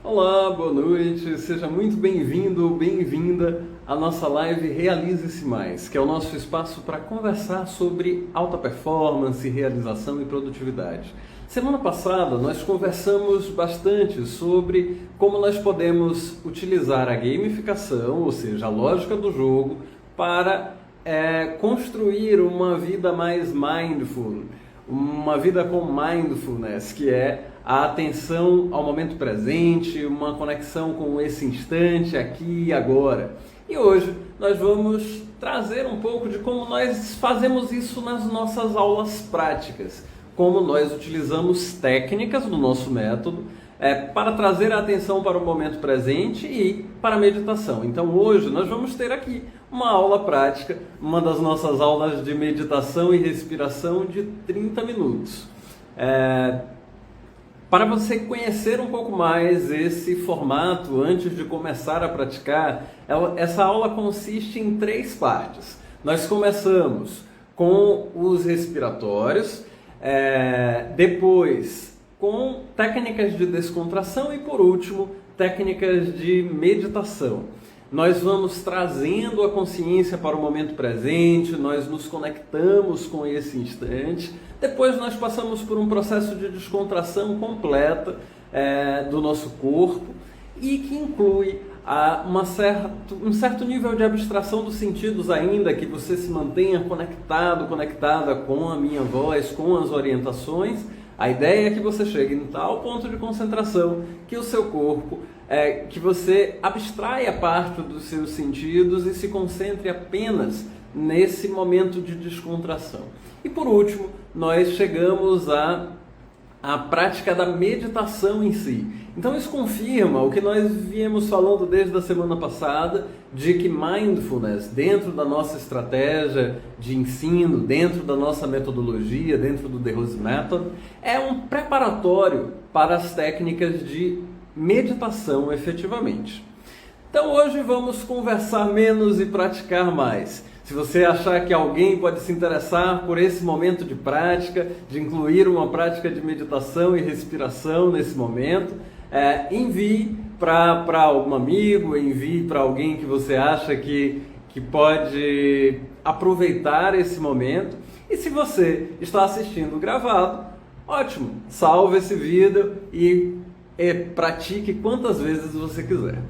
Olá, boa noite, seja muito bem-vindo ou bem-vinda à nossa live Realize-se Mais, que é o nosso espaço para conversar sobre alta performance, realização e produtividade. Semana passada nós conversamos bastante sobre como nós podemos utilizar a gamificação, ou seja, a lógica do jogo, para construir uma vida mais mindful, uma vida com mindfulness, que é a atenção ao momento presente, uma conexão com esse instante, aqui e agora. E hoje nós vamos trazer um pouco de como nós fazemos isso nas nossas aulas práticas, como nós utilizamos técnicas do nosso método para trazer a atenção para o momento presente e para a meditação. Então hoje nós vamos ter aqui uma aula prática, uma das nossas aulas de meditação e respiração de 30 minutos. Para você conhecer um pouco mais esse formato antes de começar a praticar, essa aula consiste em 3 partes. Nós começamos com os respiratórios, depois com técnicas de descontração e, por último, técnicas de meditação. Nós vamos trazendo a consciência para o momento presente, nós nos conectamos com esse instante. Depois nós passamos por um processo de descontração completa do nosso corpo e que inclui um certo nível de abstração dos sentidos ainda, que você se mantenha conectada com a minha voz, com as orientações. A ideia é que você chegue em tal ponto de concentração que o seu corpo, que você abstraia parte dos seus sentidos e se concentre apenas nesse momento de descontração. E por último, nós chegamos à prática da meditação em si. Então isso confirma o que nós viemos falando desde a semana passada, de que mindfulness, dentro da nossa estratégia de ensino, dentro da nossa metodologia, dentro do The Rose Method, é um preparatório para as técnicas de meditação efetivamente. Então hoje vamos conversar menos e praticar mais. Se você achar que alguém pode se interessar por esse momento de prática, de incluir uma prática de meditação e respiração nesse momento, envie para algum amigo, envie para alguém que você acha que pode aproveitar esse momento. E se você está assistindo gravado, ótimo, salve esse vídeo e pratique quantas vezes você quiser.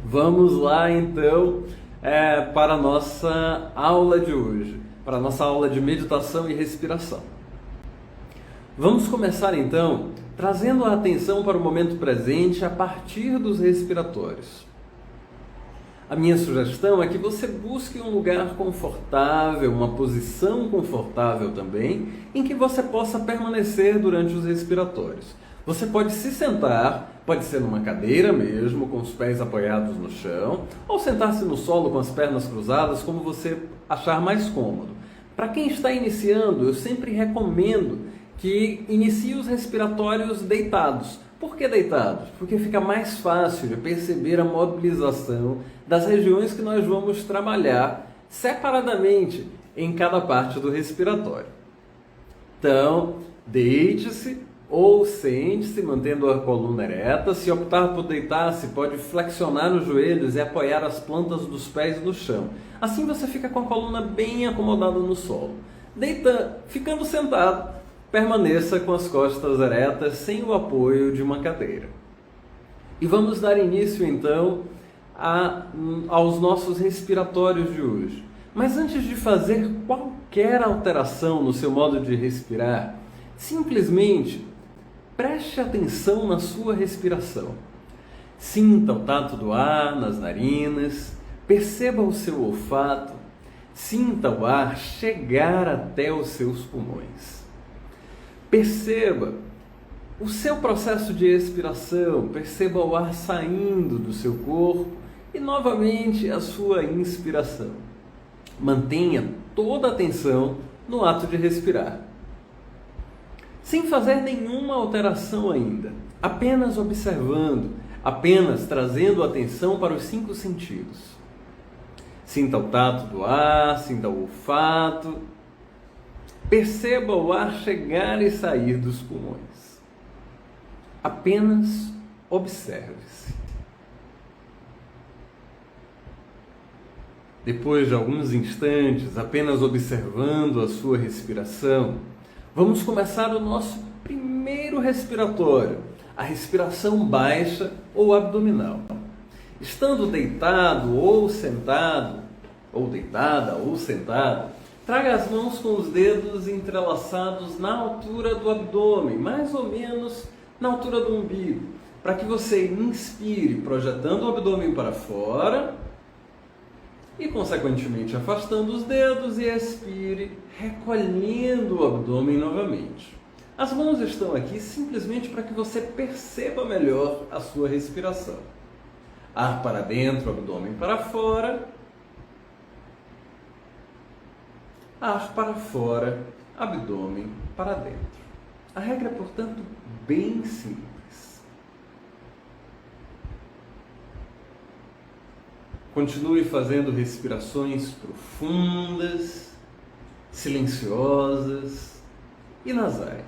Vamos lá então para a nossa aula de hoje, para a nossa aula de meditação e respiração. Vamos começar então trazendo a atenção para o momento presente a partir dos respiratórios. A minha sugestão é que você busque um lugar confortável, uma posição confortável também, em que você possa permanecer durante os respiratórios. Você pode se sentar, pode ser numa cadeira mesmo, com os pés apoiados no chão, ou sentar-se no solo com as pernas cruzadas, como você achar mais cômodo. Para quem está iniciando, eu sempre recomendo que inicie os respiratórios deitados. Por que deitados? Porque fica mais fácil de perceber a mobilização das regiões que nós vamos trabalhar separadamente em cada parte do respiratório. Então, deite-se ou sente-se, mantendo a coluna ereta. Se optar por deitar-se, pode flexionar os joelhos e apoiar as plantas dos pés no chão. Assim você fica com a coluna bem acomodada no solo. Ficando sentado, permaneça com as costas eretas, sem o apoio de uma cadeira. E vamos dar início então aos nossos respiratórios de hoje. Mas antes de fazer qualquer alteração no seu modo de respirar, simplesmente preste atenção na sua respiração. Sinta o tato do ar nas narinas, perceba o seu olfato, sinta o ar chegar até os seus pulmões. Perceba o seu processo de expiração, perceba o ar saindo do seu corpo e novamente a sua inspiração. Mantenha toda a atenção no ato de respirar. Sem fazer nenhuma alteração ainda, apenas observando, apenas trazendo atenção para os 5 sentidos. Sinta o tato do ar, sinta o olfato. Perceba o ar chegar e sair dos pulmões. Apenas observe-se. Depois de alguns instantes, apenas observando a sua respiração, vamos começar o nosso primeiro respiratório, a respiração baixa ou abdominal. Estando deitado ou sentado, ou deitada ou sentado, traga as mãos com os dedos entrelaçados na altura do abdômen, mais ou menos na altura do umbigo, para que você inspire projetando o abdômen para fora e, consequentemente, afastando os dedos, e expire recolhendo o abdômen novamente. As mãos estão aqui simplesmente para que você perceba melhor a sua respiração. Ar para dentro, abdômen para fora. Ar para fora, abdômen para dentro. A regra é, portanto, bem simples. Continue fazendo respirações profundas, silenciosas e nasais.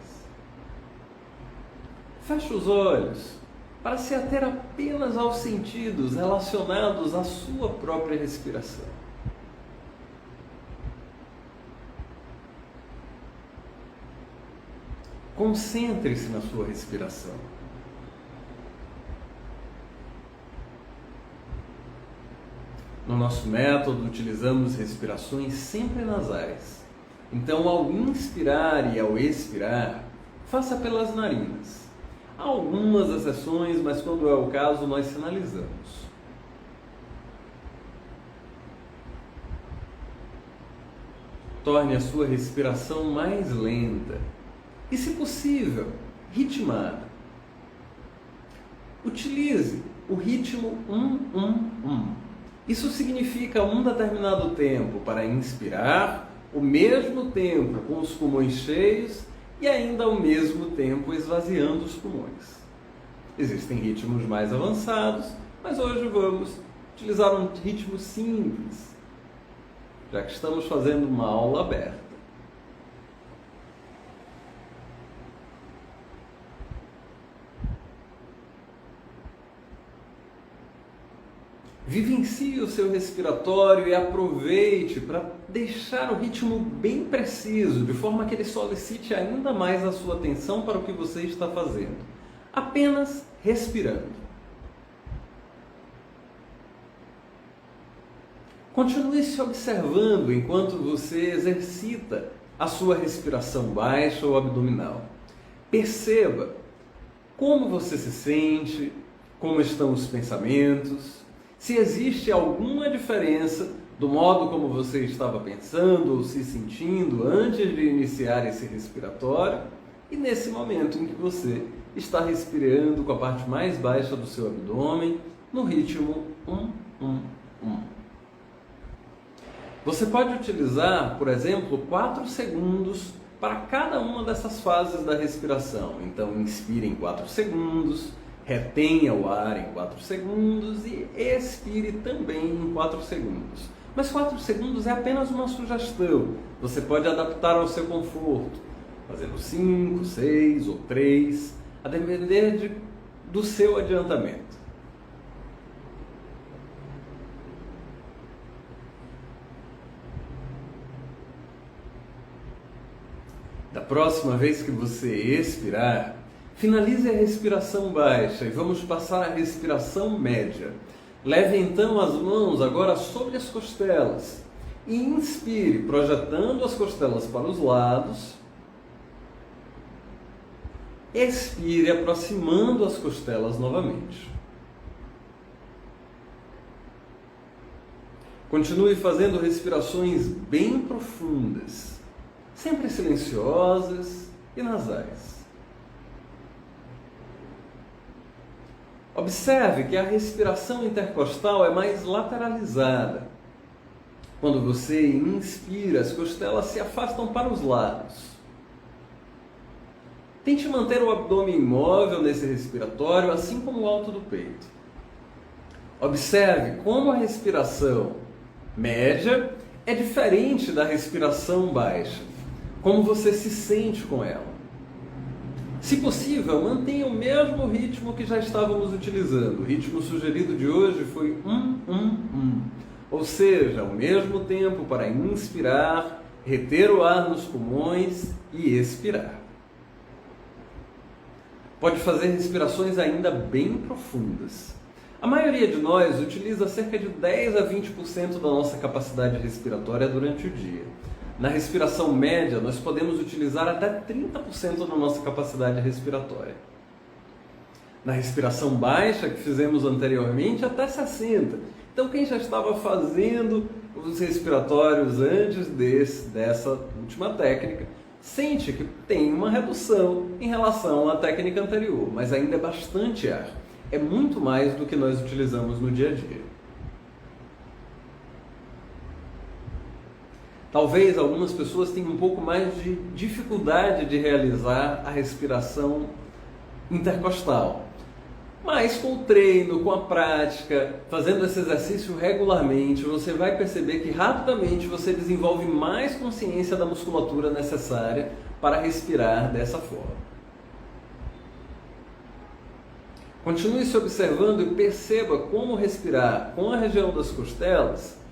Feche os olhos para se ater apenas aos sentidos relacionados à sua própria respiração. Concentre-se na sua respiração. No nosso método, utilizamos respirações sempre nasais. Então, ao inspirar e ao expirar, faça pelas narinas. Há algumas exceções, mas quando é o caso, nós sinalizamos. Torne a sua respiração mais lenta e, se possível, ritmada. Utilize o ritmo 1-1-1. Isso significa um determinado tempo para inspirar, o mesmo tempo com os pulmões cheios e ainda ao mesmo tempo esvaziando os pulmões. Existem ritmos mais avançados, mas hoje vamos utilizar um ritmo simples, já que estamos fazendo uma aula aberta. Vivencie o seu respiratório e aproveite para deixar o ritmo bem preciso, de forma que ele solicite ainda mais a sua atenção para o que você está fazendo. Apenas respirando. Continue se observando enquanto você exercita a sua respiração baixa ou abdominal. Perceba como você se sente, como estão os pensamentos, se existe alguma diferença do modo como você estava pensando ou se sentindo antes de iniciar esse respiratório e nesse momento em que você está respirando com a parte mais baixa do seu abdômen no ritmo 1-1-1. Você pode utilizar, por exemplo, 4 segundos para cada uma dessas fases da respiração. Então, inspire em 4 segundos, retenha o ar em 4 segundos e expire também em 4 segundos. Mas 4 segundos é apenas uma sugestão. Você pode adaptar ao seu conforto, fazendo 5, 6 ou 3, a depender do seu adiantamento. Da próxima vez que você expirar, finalize a respiração baixa e vamos passar à respiração média. Leve então as mãos agora sobre as costelas e inspire, projetando as costelas para os lados. Expire, aproximando as costelas novamente. Continue fazendo respirações bem profundas, sempre silenciosas e nasais. Observe que a respiração intercostal é mais lateralizada. Quando você inspira, as costelas se afastam para os lados. Tente manter o abdômen imóvel nesse respiratório, assim como o alto do peito. Observe como a respiração média é diferente da respiração baixa. Como você se sente com ela. Se possível, mantenha o mesmo ritmo que já estávamos utilizando. O ritmo sugerido de hoje foi 1. Ou seja, o mesmo tempo para inspirar, reter o ar nos pulmões e expirar. Pode fazer respirações ainda bem profundas. A maioria de nós utiliza cerca de 10 a 20% da nossa capacidade respiratória durante o dia. Na respiração média, nós podemos utilizar até 30% da nossa capacidade respiratória. Na respiração baixa, que fizemos anteriormente, até 60%. Então, quem já estava fazendo os respiratórios antes dessa última técnica, sente que tem uma redução em relação à técnica anterior, mas ainda é bastante ar. É muito mais do que nós utilizamos no dia a dia. Talvez algumas pessoas tenham um pouco mais de dificuldade de realizar a respiração intercostal. Mas com o treino, com a prática, fazendo esse exercício regularmente, você vai perceber que rapidamente você desenvolve mais consciência da musculatura necessária para respirar dessa forma. Continue se observando e perceba como respirar com a região das costelas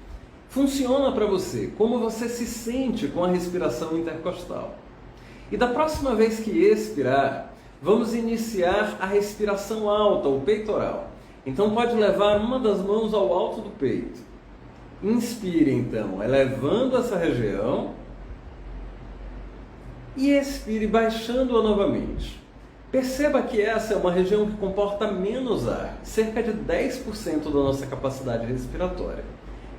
funciona para você, como você se sente com a respiração intercostal. E da próxima vez que expirar, vamos iniciar a respiração alta, o peitoral. Então pode levar uma das mãos ao alto do peito. Inspire então, elevando essa região e expire baixando-a novamente. Perceba que essa é uma região que comporta menos ar, cerca de 10% da nossa capacidade respiratória.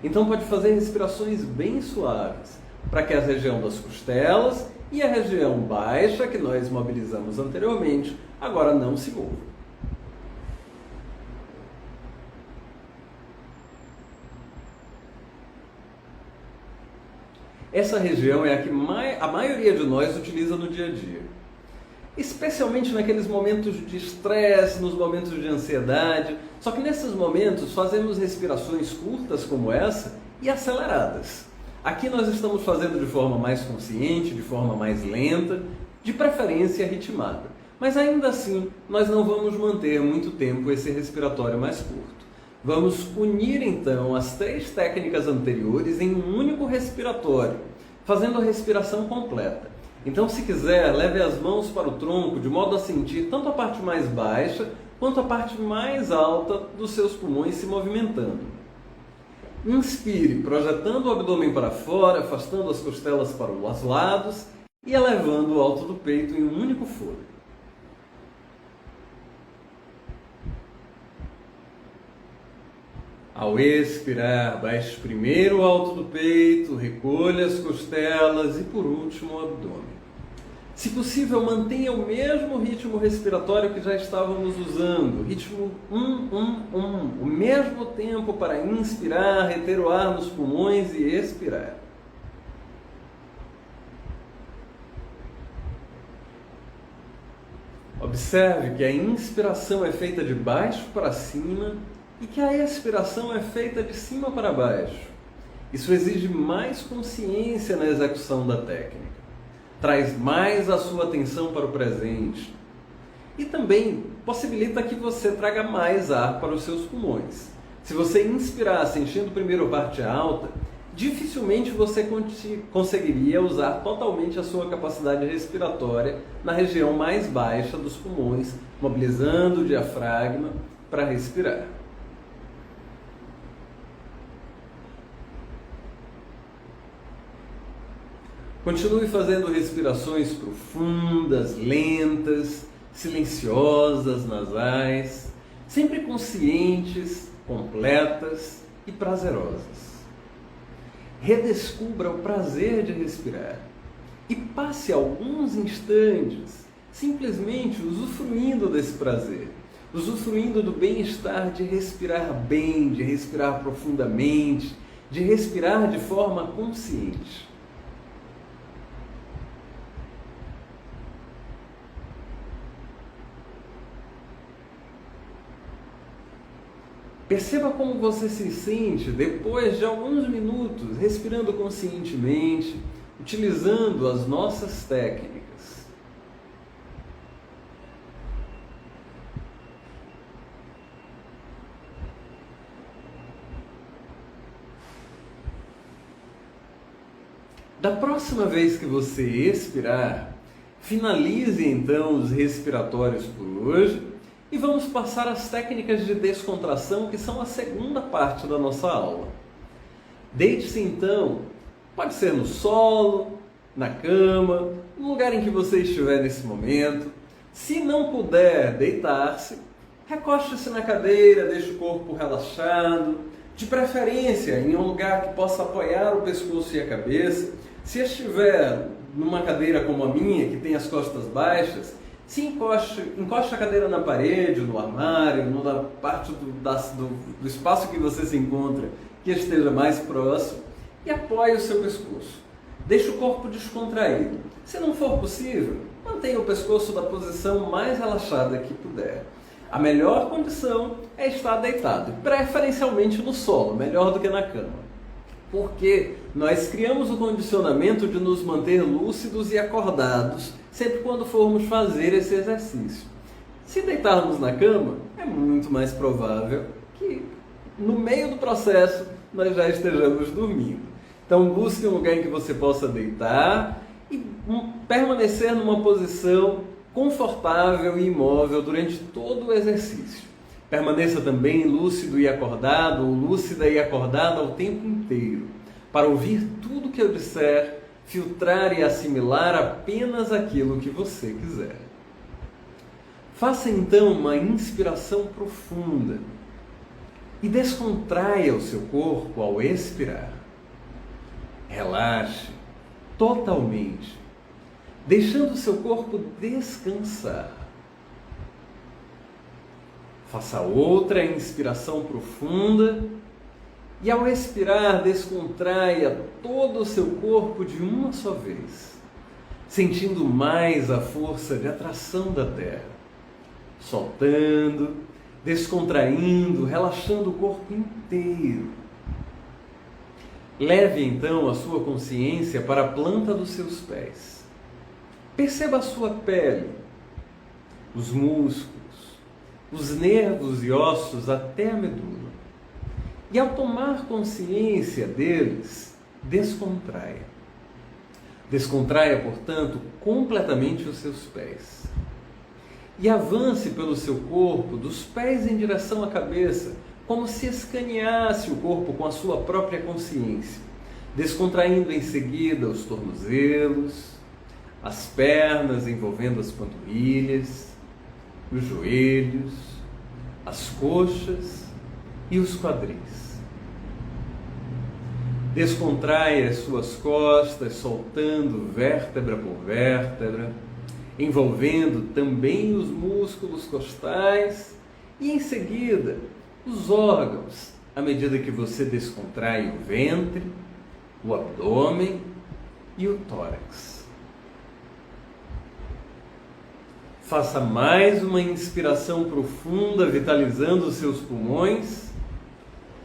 Então pode fazer respirações bem suaves, para que a região das costelas e a região baixa, que nós mobilizamos anteriormente, agora não se movam. Essa região é a que a maioria de nós utiliza no dia a dia. Especialmente naqueles momentos de estresse, nos momentos de ansiedade. Só que nesses momentos fazemos respirações curtas como essa e aceleradas. Aqui nós estamos fazendo de forma mais consciente, de forma mais lenta, de preferência ritmada. Mas ainda assim, nós não vamos manter muito tempo esse respiratório mais curto. Vamos unir então as 3 técnicas anteriores em um único respiratório, fazendo a respiração completa. Então, se quiser, leve as mãos para o tronco de modo a sentir tanto a parte mais baixa quanto a parte mais alta dos seus pulmões se movimentando. Inspire, projetando o abdômen para fora, afastando as costelas para os lados e elevando o alto do peito em um único fôlego. Ao expirar, baixe primeiro o alto do peito, recolha as costelas e, por último, o abdômen. Se possível, mantenha o mesmo ritmo respiratório que já estávamos usando, ritmo 1, o mesmo tempo para inspirar, reter o ar nos pulmões e expirar. Observe que a inspiração é feita de baixo para cima e que a expiração é feita de cima para baixo. Isso exige mais consciência na execução da técnica. Traz mais a sua atenção para o presente e também possibilita que você traga mais ar para os seus pulmões. Se você inspirasse enchendo primeiro a parte alta, dificilmente você conseguiria usar totalmente a sua capacidade respiratória na região mais baixa dos pulmões, mobilizando o diafragma para respirar. Continue fazendo respirações profundas, lentas, silenciosas, nasais, sempre conscientes, completas e prazerosas. Redescubra o prazer de respirar e passe alguns instantes simplesmente usufruindo desse prazer, usufruindo do bem-estar de respirar bem, de respirar profundamente, de respirar de forma consciente. Perceba como você se sente depois de alguns minutos respirando conscientemente, utilizando as nossas técnicas. Da próxima vez que você expirar, finalize então os respiratórios por hoje e vamos passar às técnicas de descontração, que são a segunda parte da nossa aula. Deite-se então, pode ser no solo, na cama, no lugar em que você estiver nesse momento. Se não puder deitar-se, recoste-se na cadeira, deixe o corpo relaxado, de preferência em um lugar que possa apoiar o pescoço e a cabeça. Se estiver numa cadeira como a minha, que tem as costas baixas, se encoste a cadeira na parede, no armário, na parte do espaço que você se encontra, que esteja mais próximo, e apoie o seu pescoço. Deixe o corpo descontraído. Se não for possível, mantenha o pescoço da posição mais relaxada que puder. A melhor condição é estar deitado, preferencialmente no solo, melhor do que na cama. Porque nós criamos o condicionamento de nos manter lúcidos e acordados sempre quando formos fazer esse exercício. Se deitarmos na cama, é muito mais provável que no meio do processo nós já estejamos dormindo. Então busque um lugar em que você possa deitar e permanecer numa posição confortável e imóvel durante todo o exercício. Permaneça também lúcido e acordado, ou lúcida e acordada o tempo inteiro, para ouvir tudo que eu disser, filtrar e assimilar apenas aquilo que você quiser. Faça então uma inspiração profunda e descontraia o seu corpo ao expirar. Relaxe totalmente, deixando o seu corpo descansar. Faça outra inspiração profunda e, ao expirar, descontraia todo o seu corpo de uma só vez, sentindo mais a força de atração da Terra, soltando, descontraindo, relaxando o corpo inteiro. Leve então a sua consciência para a planta dos seus pés. Perceba a sua pele, os músculos, os nervos e ossos até a medula. E ao tomar consciência deles, descontraia. Descontraia, portanto, completamente os seus pés. E avance pelo seu corpo, dos pés em direção à cabeça, como se escaneasse o corpo com a sua própria consciência, descontraindo em seguida os tornozelos, as pernas envolvendo as panturrilhas, os joelhos, as coxas e os quadris. Descontraia as suas costas, soltando vértebra por vértebra, envolvendo também os músculos costais e, em seguida, os órgãos, à medida que você descontrai o ventre, o abdômen e o tórax. Faça mais uma inspiração profunda, vitalizando os seus pulmões,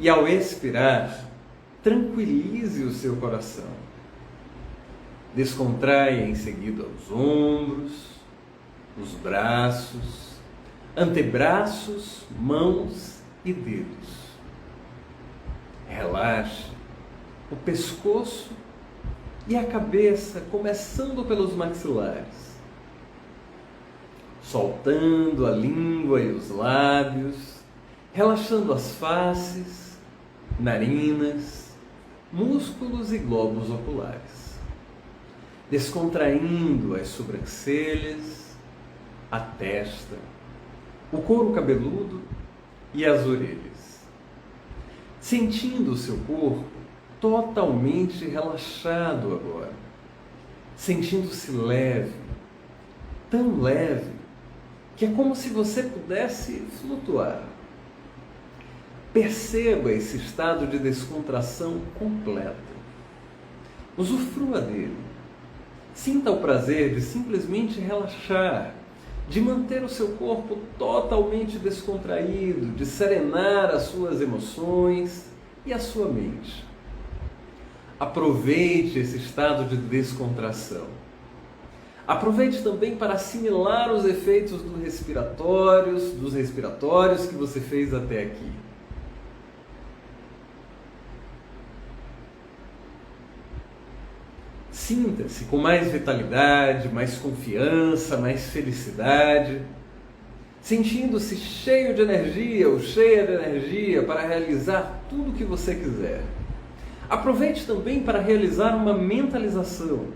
e ao expirar, tranquilize o seu coração. Descontraia em seguida os ombros, os braços, antebraços, mãos e dedos. Relaxe o pescoço e a cabeça, começando pelos maxilares, soltando a língua e os lábios, relaxando as faces, narinas, músculos e globos oculares, descontraindo as sobrancelhas, a testa, o couro cabeludo e as orelhas, sentindo o seu corpo totalmente relaxado agora, sentindo-se leve, tão leve que é como se você pudesse flutuar. Perceba esse estado de descontração completa. Usufrua dele. Sinta o prazer de simplesmente relaxar, de manter o seu corpo totalmente descontraído, de serenar as suas emoções e a sua mente. Aproveite esse estado de descontração. Aproveite também para assimilar os efeitos dos respiratórios que você fez até aqui. Sinta-se com mais vitalidade, mais confiança, mais felicidade, sentindo-se cheio de energia ou cheia de energia para realizar tudo o que você quiser. Aproveite também para realizar uma mentalização.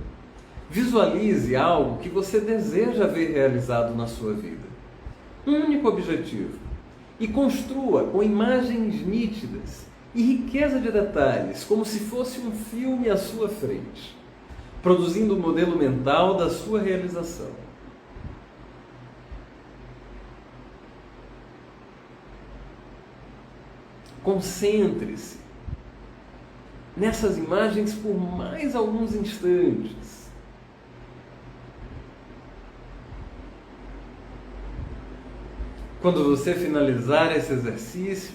Visualize algo que você deseja ver realizado na sua vida. Um único objetivo. E construa com imagens nítidas e riqueza de detalhes, como se fosse um filme à sua frente, produzindo o modelo mental da sua realização. Concentre-se nessas imagens por mais alguns instantes. Quando você finalizar esse exercício,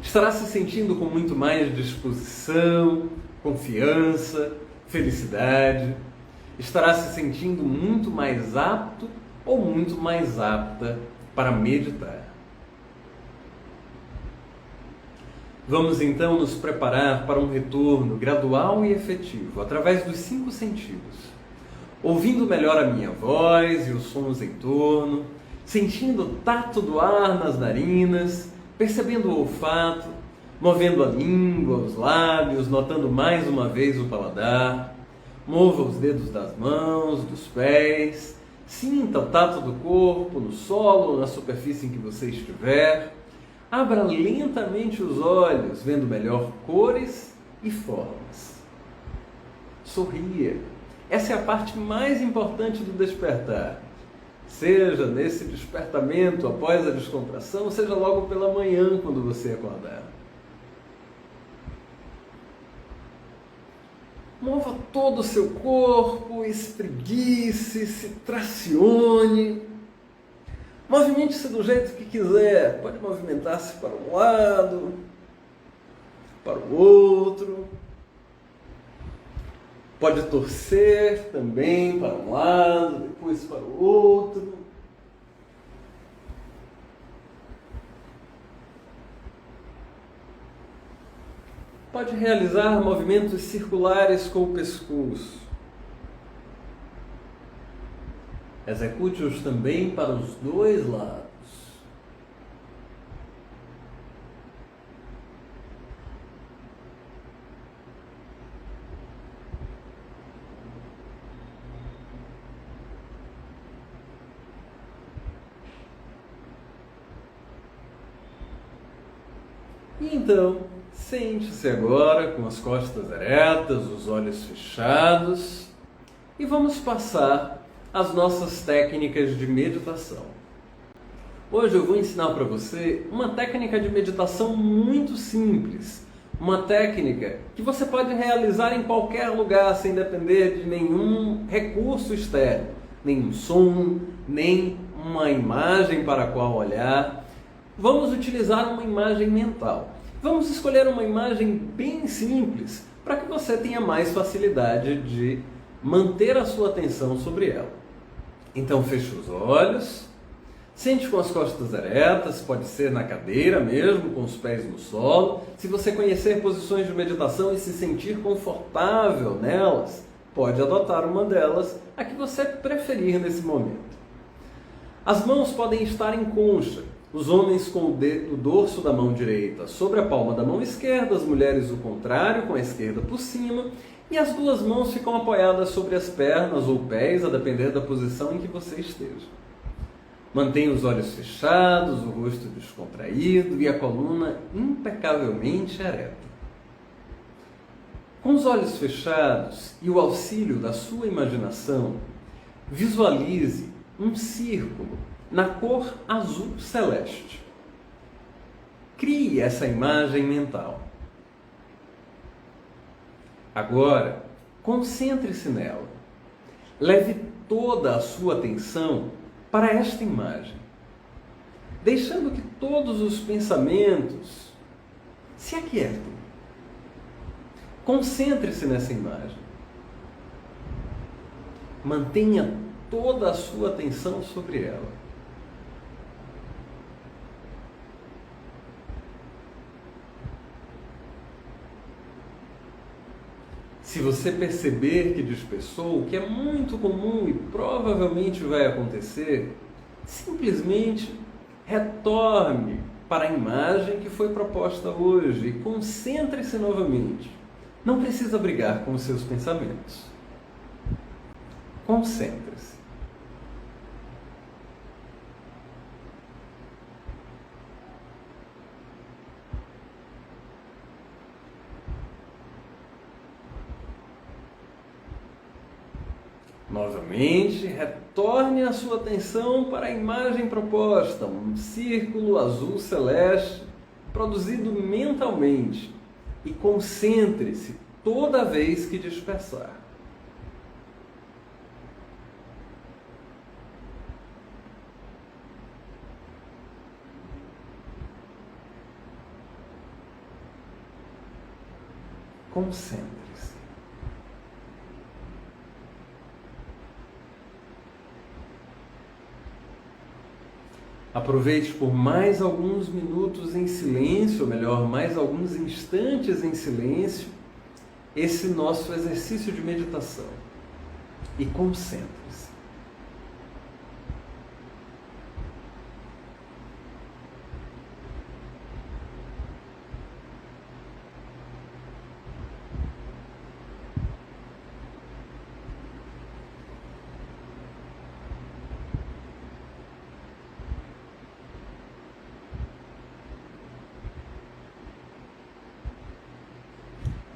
estará se sentindo com muito mais disposição, confiança, felicidade. Estará se sentindo muito mais apto ou muito mais apta para meditar. Vamos então nos preparar para um retorno gradual e efetivo, através dos 5 sentidos. Ouvindo melhor a minha voz e os sons em torno, sentindo o tato do ar nas narinas, percebendo o olfato, movendo a língua, os lábios, notando mais uma vez o paladar. Mova os dedos das mãos, dos pés, sinta o tato do corpo no solo ou na superfície em que você estiver. Abra lentamente os olhos, vendo melhor cores e formas. Sorria. Essa é a parte mais importante do despertar. Seja nesse despertamento após a descontração, seja logo pela manhã quando você acordar. Mova todo o seu corpo, espreguice, se tracione. Movimente-se do jeito que quiser. Pode movimentar-se para um lado, para o outro. Pode torcer também para um lado, depois para o outro. Pode realizar movimentos circulares com o pescoço. Execute-os também para os 2 lados. E então, sente-se agora com as costas eretas, os olhos fechados e vamos passar as nossas técnicas de meditação. Hoje eu vou ensinar para você uma técnica de meditação muito simples, uma técnica que você pode realizar em qualquer lugar sem depender de nenhum recurso externo, nenhum som, nem uma imagem para a qual olhar. Vamos utilizar uma imagem mental. Vamos escolher uma imagem bem simples para que você tenha mais facilidade de manter a sua atenção sobre ela. Então feche os olhos, sente com as costas eretas, pode ser na cadeira mesmo, com os pés no solo. Se você conhecer posições de meditação e se sentir confortável nelas, pode adotar uma delas, a que você preferir nesse momento. As mãos podem estar em concha, os homens com o dorso da mão direita sobre a palma da mão esquerda, as mulheres o contrário, com a esquerda por cima, e as 2 mãos ficam apoiadas sobre as pernas ou pés, a depender da posição em que você esteja. Mantenha os olhos fechados, o rosto descontraído e a coluna impecavelmente ereta. Com os olhos fechados e o auxílio da sua imaginação, visualize um círculo na cor azul celeste. Crie essa imagem mental. Agora, concentre-se nela. Leve toda a sua atenção para esta imagem, deixando que todos os pensamentos se aquietem. Concentre-se nessa imagem. Mantenha toda a sua atenção sobre ela. Se você perceber que dispersou, o que é muito comum e provavelmente vai acontecer, simplesmente retorne para a imagem que foi proposta hoje e concentre-se novamente. Não precisa brigar com os seus pensamentos. Concentre-se. Novamente, retorne a sua atenção para a imagem proposta, um círculo azul celeste produzido mentalmente, e concentre-se toda vez que dispersar. Concentre-se. Aproveite por mais alguns minutos em silêncio, ou melhor, mais alguns instantes em silêncio, esse nosso exercício de meditação. E concentre-se.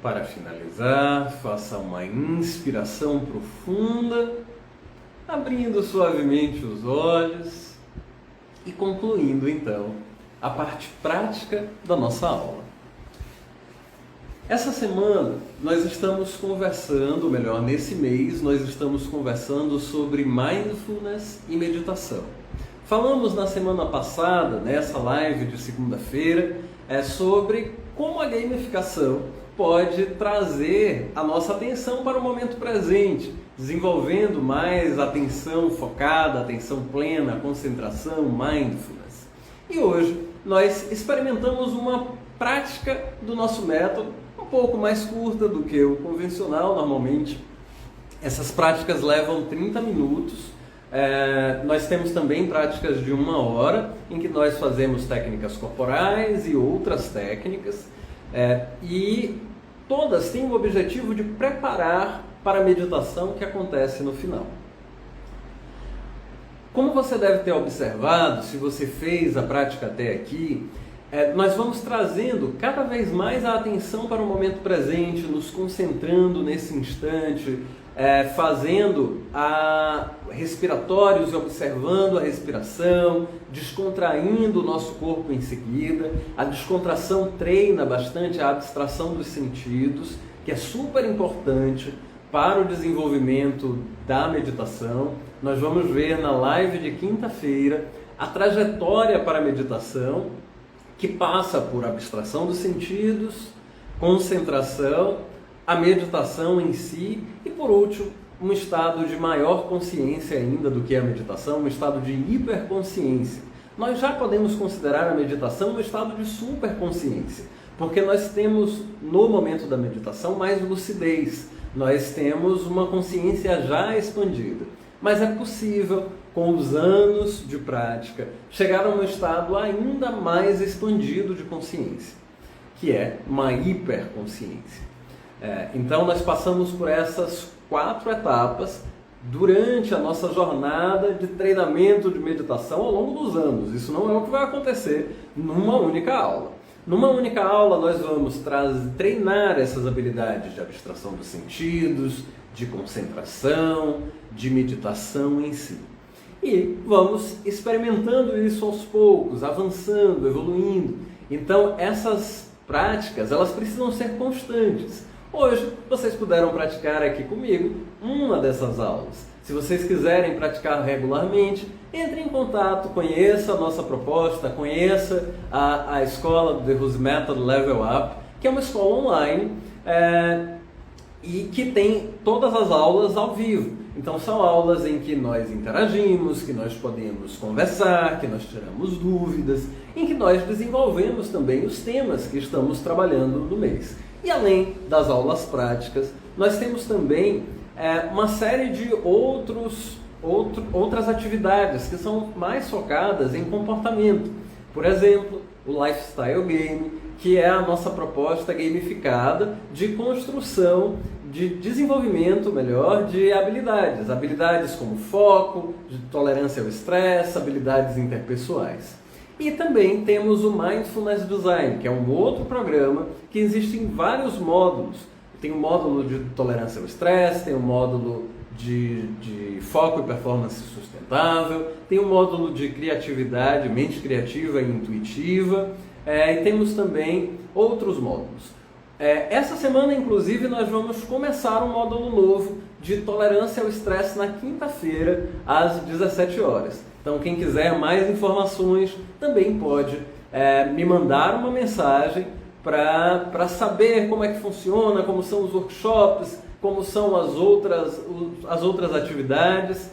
Para finalizar, faça uma inspiração profunda, abrindo suavemente os olhos e concluindo então a parte prática da nossa aula. Essa semana nós estamos conversando, ou melhor, nesse mês nós estamos conversando sobre mindfulness e meditação. Falamos na semana passada, nessa live de segunda-feira, sobre como a gamificação pode trazer a nossa atenção para o momento presente, desenvolvendo mais atenção focada, atenção plena, concentração, mindfulness. E hoje nós experimentamos uma prática do nosso método um pouco mais curta do que o convencional. Normalmente essas práticas levam 30 minutos. Nós temos também práticas de 1 hora, em que nós fazemos técnicas corporais e outras técnicas. E todas têm o objetivo de preparar para a meditação que acontece no final. Como você deve ter observado, se você fez a prática até aqui, nós vamos trazendo cada vez mais a atenção para o momento presente, nos concentrando nesse instante, fazendo respiratórios e observando a respiração, descontraindo o nosso corpo em seguida. A descontração treina bastante a abstração dos sentidos, que é super importante para o desenvolvimento da meditação. Nós vamos ver na live de quinta-feira a trajetória para a meditação, que passa por abstração dos sentidos, concentração, a meditação em si e, por último, um estado de maior consciência ainda do que a meditação, um estado de hiperconsciência. Nós já podemos considerar a meditação um estado de superconsciência, porque nós temos, no momento da meditação, mais lucidez, nós temos uma consciência já expandida. Mas é possível, com os anos de prática, chegar a um estado ainda mais expandido de consciência, que é uma hiperconsciência. Então nós passamos por essas 4 etapas durante a nossa jornada de treinamento de meditação ao longo dos anos. Isso não é o que vai acontecer numa única aula. Numa única aula nós vamos treinar essas habilidades de abstração dos sentidos, de concentração, de meditação em si. E vamos experimentando isso aos poucos, avançando, evoluindo. Então essas práticas, elas precisam ser constantes. Hoje vocês puderam praticar aqui comigo uma dessas aulas. Se vocês quiserem praticar regularmente, entre em contato, conheça a nossa proposta, conheça a escola do The Rose Method Level Up, que é uma escola online e que tem todas as aulas ao vivo. Então são aulas em que nós interagimos, que nós podemos conversar, que nós tiramos dúvidas, em que nós desenvolvemos também os temas que estamos trabalhando no mês. E além das aulas práticas, nós temos também uma série de outras atividades que são mais focadas em comportamento. Por exemplo, o Lifestyle Game, que é a nossa proposta gamificada de construção, de desenvolvimento melhor de habilidades. Habilidades como foco, de tolerância ao estresse, habilidades interpessoais. E também temos o Mindfulness Design, que é um outro programa que existe em vários módulos. Tem um módulo de tolerância ao estresse, tem um módulo de foco e performance sustentável, tem um módulo de criatividade, mente criativa e intuitiva, e temos também outros módulos. Essa semana, inclusive, nós vamos começar um módulo novo de tolerância ao estresse na quinta-feira, às 17 horas. Então, quem quiser mais informações, também pode me mandar uma mensagem para saber como é que funciona, como são os workshops, como são as outras atividades.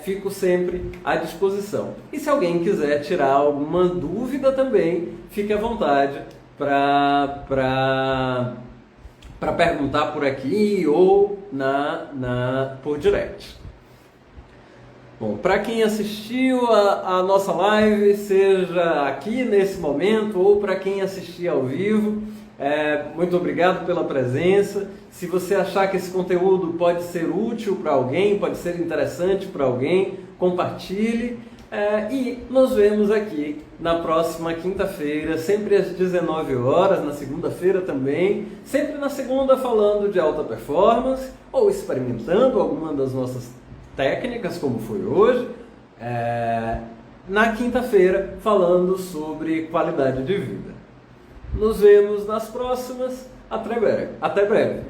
Fico sempre à disposição. E se alguém quiser tirar alguma dúvida também, fique à vontade para perguntar por aqui ou por direct. Bom, para quem assistiu a nossa live, seja aqui nesse momento ou para quem assistir ao vivo, muito obrigado pela presença. Se você achar que esse conteúdo pode ser útil para alguém, pode ser interessante para alguém, compartilhe. E nos vemos aqui na próxima quinta-feira, sempre às 19 horas, na segunda-feira também, sempre na segunda falando de alta performance ou experimentando alguma das nossas técnicas, como foi hoje, na quinta-feira falando sobre qualidade de vida. Nos vemos nas próximas. Até breve.